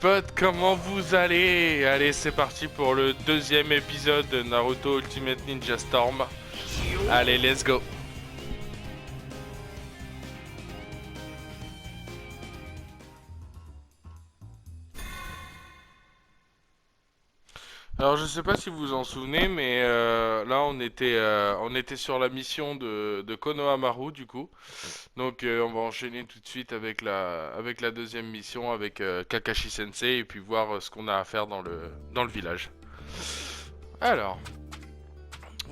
potes, comment vous allez? Allez, c'est parti pour le deuxième épisode de Naruto Ultimate Ninja Storm. Allez, let's go. Alors je sais pas si vous vous en souvenez, mais là on était sur la mission de Konohamaru du coup. Donc on va enchaîner tout de suite avec la deuxième mission avec Kakashi Sensei et puis voir ce qu'on a à faire dans le village. Alors,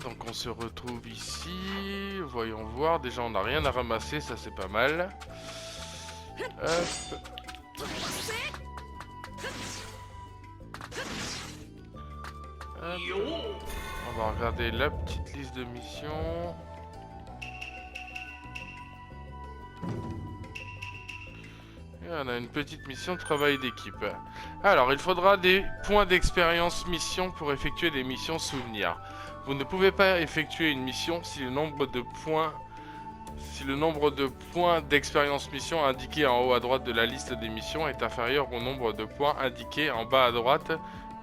donc on se retrouve ici, voyons voir, déjà on n'a rien à ramasser, ça c'est pas mal. Hop. Hop. On va regarder la petite liste de missions. Et on a une petite mission de travail d'équipe. Alors, il faudra des points d'expérience mission pour effectuer des missions souvenirs. Vous ne pouvez pas effectuer une mission si le nombre de points d'expérience mission indiqué en haut à droite de la liste des missions est inférieur au nombre de points indiqués en bas à droite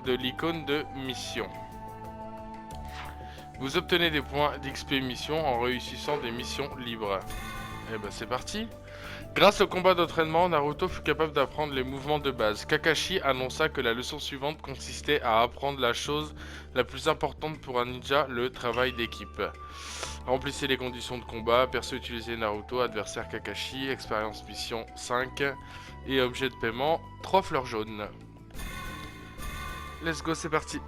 de l'icône de mission. Vous obtenez des points d'XP mission en réussissant des missions libres. Et ben c'est parti. Grâce au combat d'entraînement, Naruto fut capable d'apprendre les mouvements de base. Kakashi annonça que la leçon suivante consistait à apprendre la chose la plus importante pour un ninja, le travail d'équipe. Remplissez les conditions de combat, perso utilisé Naruto, adversaire Kakashi, expérience mission 5 et objet de paiement 3 fleurs jaunes. Let's go, c'est parti.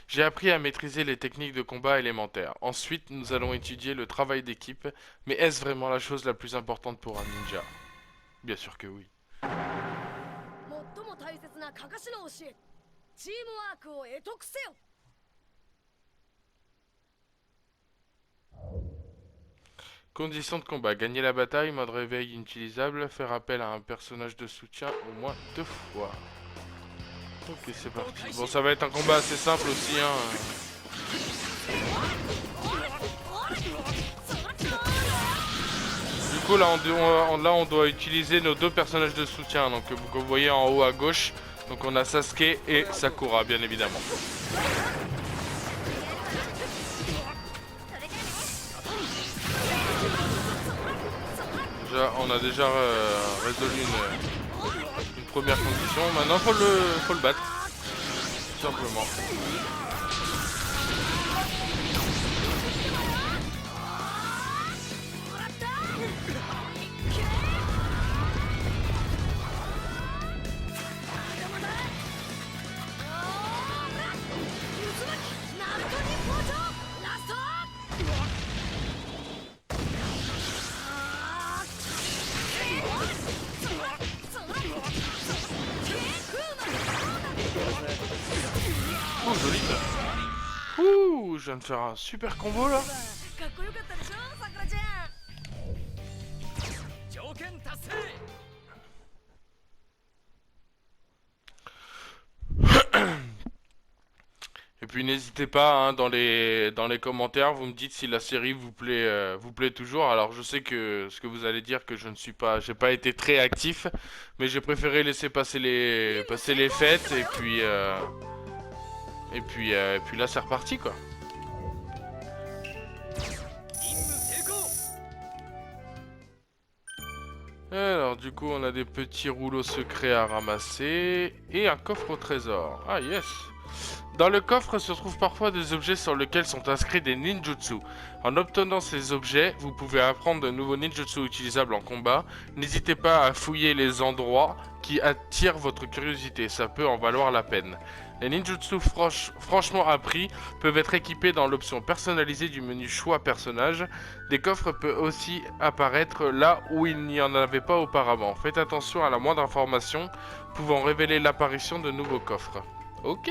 J'ai appris à maîtriser les techniques de combat élémentaires. Ensuite, nous allons étudier le travail d'équipe. Mais est-ce vraiment la chose la plus importante pour un ninja? Bien sûr que oui. Conditions de combat. Gagner la bataille, mode réveil inutilisable, faire appel à un personnage de soutien au moins 2 fois. Ok, c'est parti. Bon, ça va être un combat assez simple aussi, hein. Du coup, là, on doit utiliser nos deux personnages de soutien. Donc, vous voyez en haut à gauche. Donc, on a Sasuke et Sakura, bien évidemment. On a déjà résolu une première condition. Maintenant, faut le battre. Tout simplement. Oh, joli ça. Ouh, je viens de faire un super combo là. Et puis n'hésitez pas hein, dans les commentaires, vous me dites si la série vous plaît toujours. Alors je sais que ce que vous allez dire que j'ai pas été très actif, mais j'ai préféré laisser passer les fêtes et puis là c'est reparti quoi. Alors du coup on a des petits rouleaux secrets à ramasser et un coffre au trésor. Ah yes. Dans le coffre se trouvent parfois des objets sur lesquels sont inscrits des ninjutsu. En obtenant ces objets, vous pouvez apprendre de nouveaux ninjutsu utilisables en combat. N'hésitez pas à fouiller les endroits qui attirent votre curiosité, ça peut en valoir la peine. Les ninjutsu franchement appris peuvent être équipés dans l'option personnalisée du menu choix personnage. Des coffres peuvent aussi apparaître là où il n'y en avait pas auparavant. Faites attention à la moindre information pouvant révéler l'apparition de nouveaux coffres. Ok.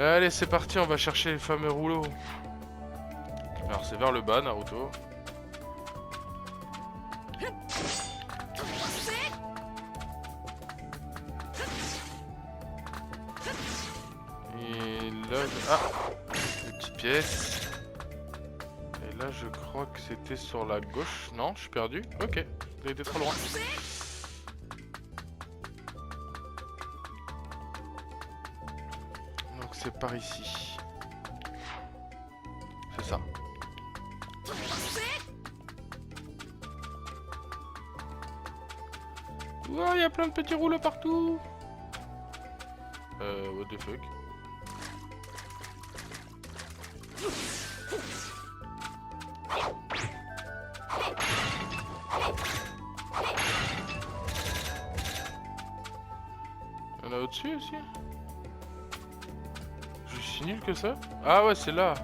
Allez, c'est parti, on va chercher les fameux rouleaux. Alors, c'est vers le bas, Naruto. Et là... Ah, les petites pièces. Et Là, je crois que c'était sur la gauche. Non, je suis perdu. Ok, j'ai été trop loin. Donc c'est par ici. C'est ça. Ouah, il y a plein de petits rouleaux partout. What the fuck? Il y en a au-dessus aussi? Je suis si nul que ça? Ah ouais, c'est là.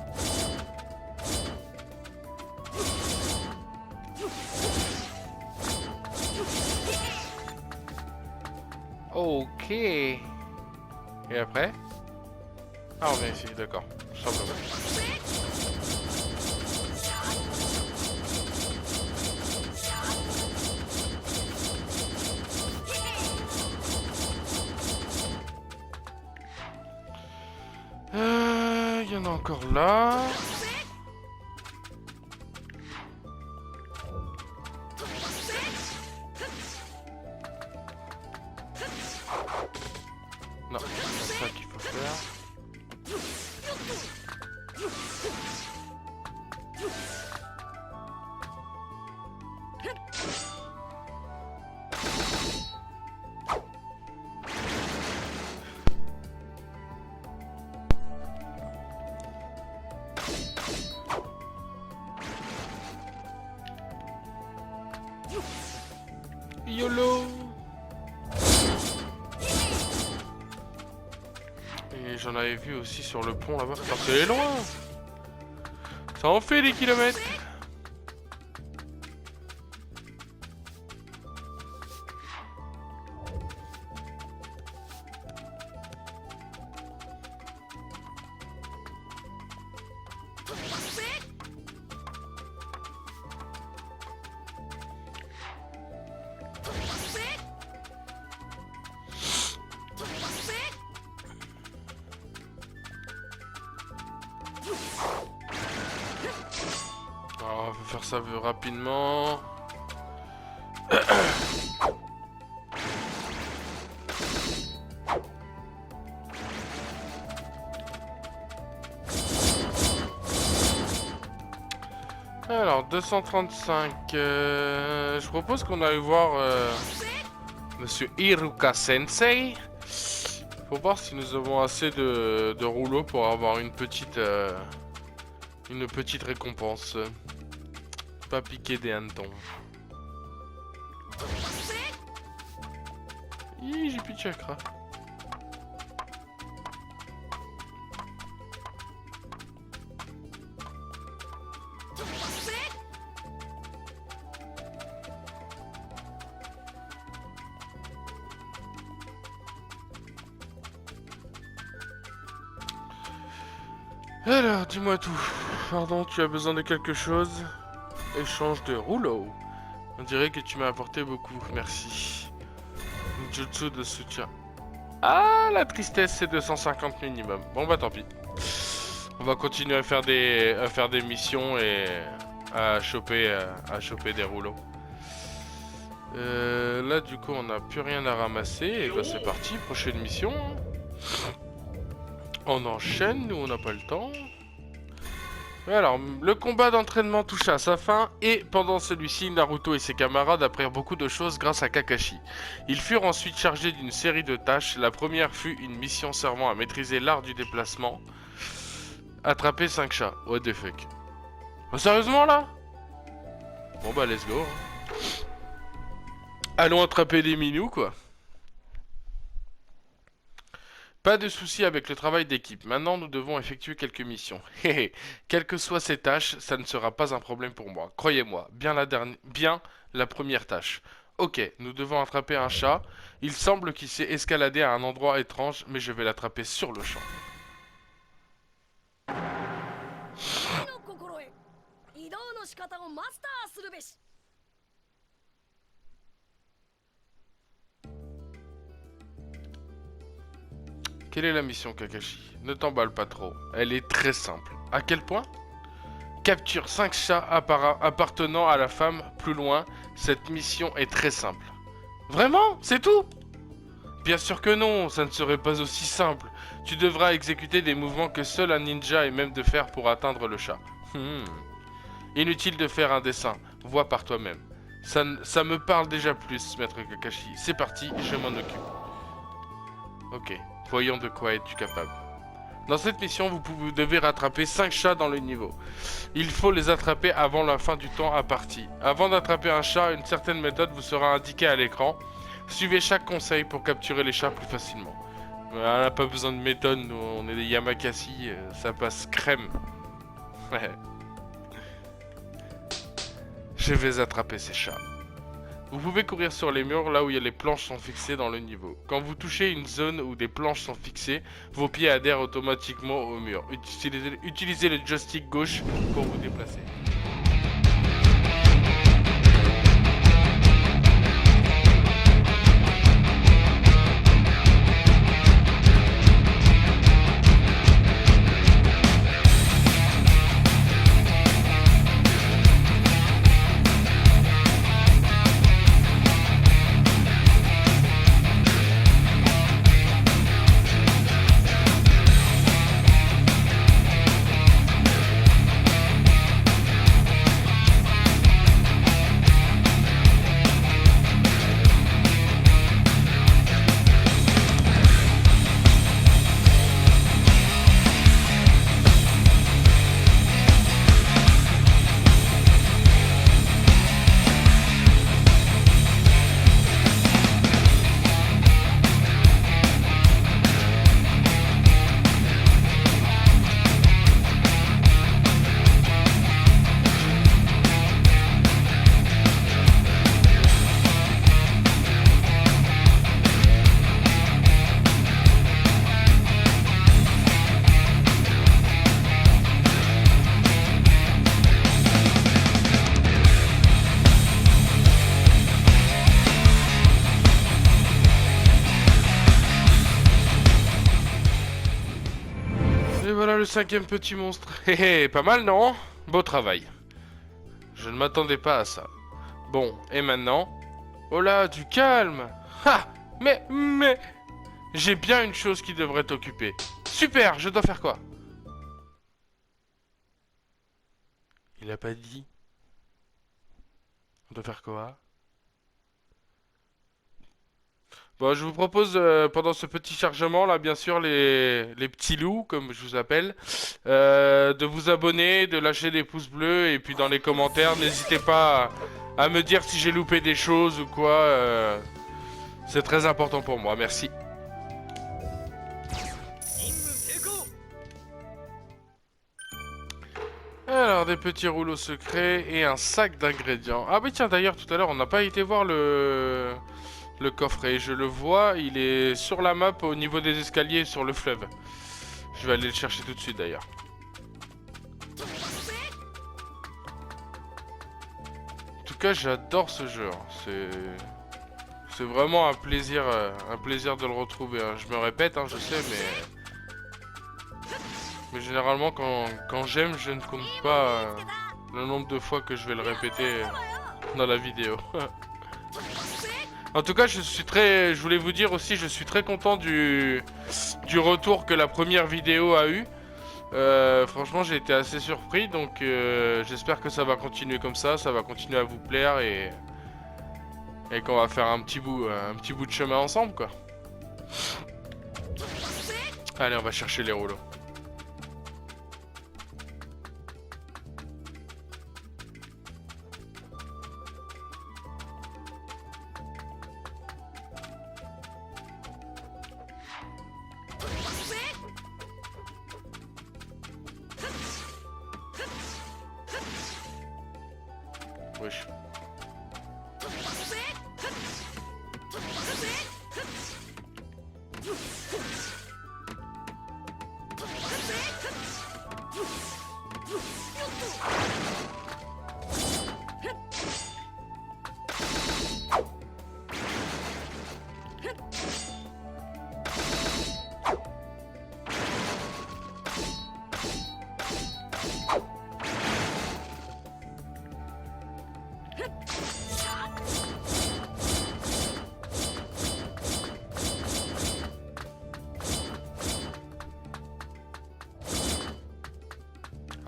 Ok. Et après? Ah, on vient ici, d'accord. Simplement. Il y en a encore là. Non, c'est ça qu'il faut faire. YOLO! Et j'en avais vu aussi sur le pont là-bas. Parce qu'elle est loin! Ça en fait des kilomètres! Alors, on va faire ça rapidement. Alors, 235. Je propose qu'on aille voir Monsieur Iruka Sensei. Faut voir si nous avons assez de rouleaux pour avoir une petite récompense. Pas piquer des hannetons. Hi, j'ai plus de chakra. Alors, dis-moi tout. Pardon, tu as besoin de quelque chose? Échange de rouleau. On dirait que tu m'as apporté beaucoup, merci. Jutsu de soutien. Ah, la tristesse, c'est 250 minimum. Bon bah tant pis. On va continuer à faire des missions et à choper des rouleaux. Là du coup on n'a plus rien à ramasser et bah c'est parti, prochaine mission. On enchaîne, nous on n'a pas le temps. Alors, le combat d'entraînement toucha à sa fin, et pendant celui-ci, Naruto et ses camarades apprirent beaucoup de choses grâce à Kakashi. Ils furent ensuite chargés d'une série de tâches. La première fut une mission servant à maîtriser l'art du déplacement. Attraper 5 chats. What the fuck. Oh, sérieusement là? Bon bah let's go. Allons attraper des minous quoi. Pas de souci avec le travail d'équipe. Maintenant, nous devons effectuer quelques missions. Quelles que soient ces tâches, ça ne sera pas un problème pour moi. Croyez-moi, bien la première tâche. Ok, nous devons attraper un chat. Il semble qu'il s'est escaladé à un endroit étrange, mais je vais l'attraper sur le champ. Quelle est la mission, Kakashi? Ne t'emballe pas trop. Elle est très simple. À quel point? Capture 5 chats appartenant à la femme plus loin. Cette mission est très simple. Vraiment? C'est tout? Bien sûr que non, ça ne serait pas aussi simple. Tu devras exécuter des mouvements que seul un ninja est même de faire pour atteindre le chat. Inutile de faire un dessin, vois par toi-même. Ça me parle déjà plus, maître Kakashi. C'est parti, je m'en occupe. Ok, voyons de quoi es-tu capable. Dans cette mission, vous devez rattraper 5 chats dans le niveau. Il faut les attraper avant la fin du temps imparti. Avant d'attraper un chat, une certaine méthode vous sera indiquée à l'écran. Suivez chaque conseil pour capturer les chats plus facilement. On n'a pas besoin de méthode, nous on est des Yamakasi, ça passe crème. Ouais. Je vais attraper ces chats. Vous pouvez courir sur les murs là où les planches sont fixées dans le niveau. Quand vous touchez une zone où des planches sont fixées, vos pieds adhèrent automatiquement au mur. Utilisez le joystick gauche pour vous déplacer. Et voilà le 5e petit monstre. Hé hé, pas mal non? Beau travail. Je ne m'attendais pas à ça. Bon, et maintenant? Oh là, du calme! Ha! Mais... J'ai bien une chose qui devrait t'occuper. Super, je dois faire quoi? Il a pas dit. On doit faire quoi? Bon, je vous propose pendant ce petit chargement là, bien sûr, les petits loups, comme je vous appelle, de vous abonner, de lâcher des pouces bleus et puis dans les commentaires, n'hésitez pas à me dire si j'ai loupé des choses ou quoi. C'est très important pour moi, merci. Alors, des petits rouleaux secrets et un sac d'ingrédients. Ah oui, tiens, d'ailleurs, tout à l'heure, on n'a pas été voir le coffret. Je le vois, il est sur la map au niveau des escaliers sur le fleuve. Je vais aller le chercher tout de suite, d'ailleurs. En tout cas, j'adore ce jeu. C'est vraiment un plaisir de le retrouver. Hein. Je me répète, hein, je sais, mais généralement, quand j'aime, je ne compte pas le nombre de fois que je vais le répéter dans la vidéo. En tout cas, je voulais vous dire aussi, je suis très content du retour que la première vidéo a eu. Franchement, j'ai été assez surpris, donc j'espère que ça va continuer comme ça va continuer à vous plaire et qu'on va faire un petit bout de chemin ensemble, quoi. Allez, on va chercher les rouleaux. Wesh.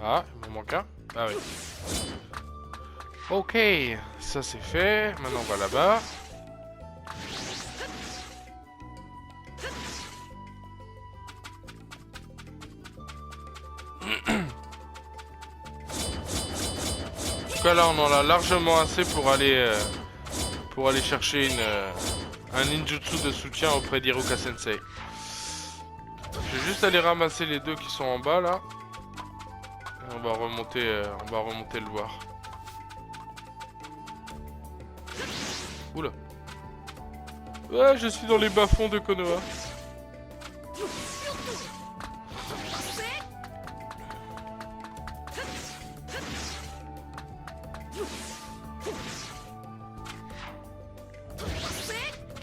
Ah, il m'en manque un. Ah oui. Ok, ça c'est fait. Maintenant on va là-bas. En tout cas là on en a largement assez pour aller chercher un ninjutsu de soutien auprès d'Iruka Sensei. Je vais juste aller ramasser les deux qui sont en bas là. Et on va remonter le voir. Oula. Ouais, je suis dans les bas-fonds de Konoha.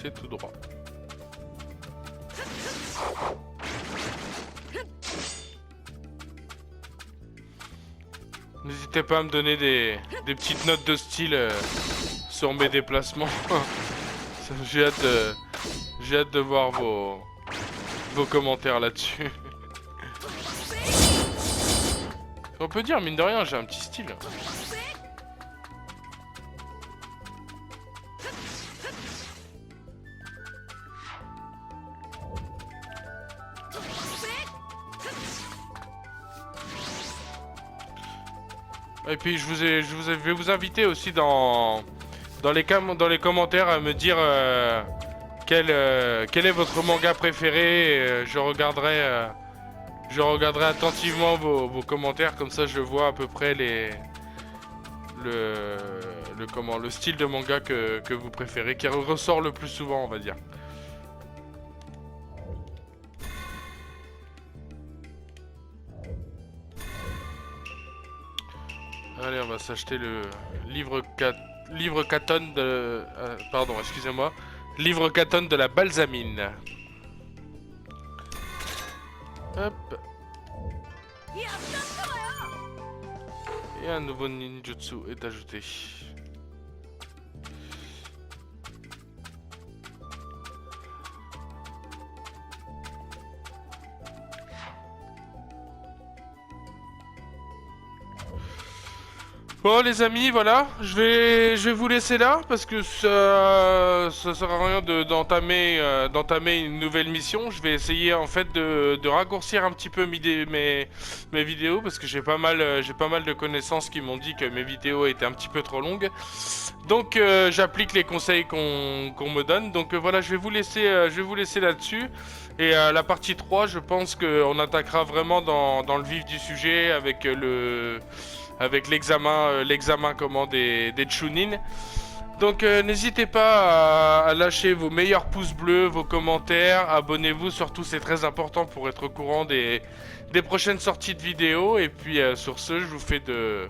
C'est tout droit. N'hésitez pas à me donner des petites notes de style sur mes déplacements. J'ai hâte de voir vos commentaires là-dessus. On peut dire, mine de rien, j'ai un petit style. Et puis je vais vous inviter aussi dans les commentaires à me dire quel est votre manga préféré. Je regarderai attentivement vos commentaires, comme ça je vois à peu près le style de manga que vous préférez, qui ressort le plus souvent, on va dire. Allez, on va s'acheter le livre 4 de... pardon, excusez-moi. Livre 4 de la balsamine. Hop. Et un nouveau ninjutsu est ajouté. Bon les amis, voilà, je vais vous laisser là parce que ça sert à rien d'entamer une nouvelle mission. Je vais essayer en fait de raccourcir un petit peu mes vidéos parce que j'ai pas mal de connaissances qui m'ont dit que mes vidéos étaient un petit peu trop longues. Donc j'applique les conseils qu'on me donne. Donc voilà, je vais vous laisser là-dessus. Et la partie 3, je pense qu'on attaquera vraiment dans le vif du sujet avec l'examen comment des Chunin. Donc n'hésitez pas à lâcher vos meilleurs pouces bleus, vos commentaires, abonnez-vous surtout, c'est très important pour être au courant des prochaines sorties de vidéos. Et puis sur ce, je vous fais de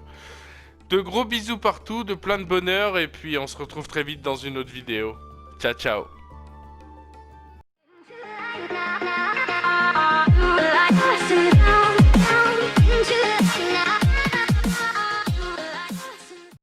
gros bisous partout, de plein de bonheur, et puis on se retrouve très vite dans une autre vidéo. Ciao ciao.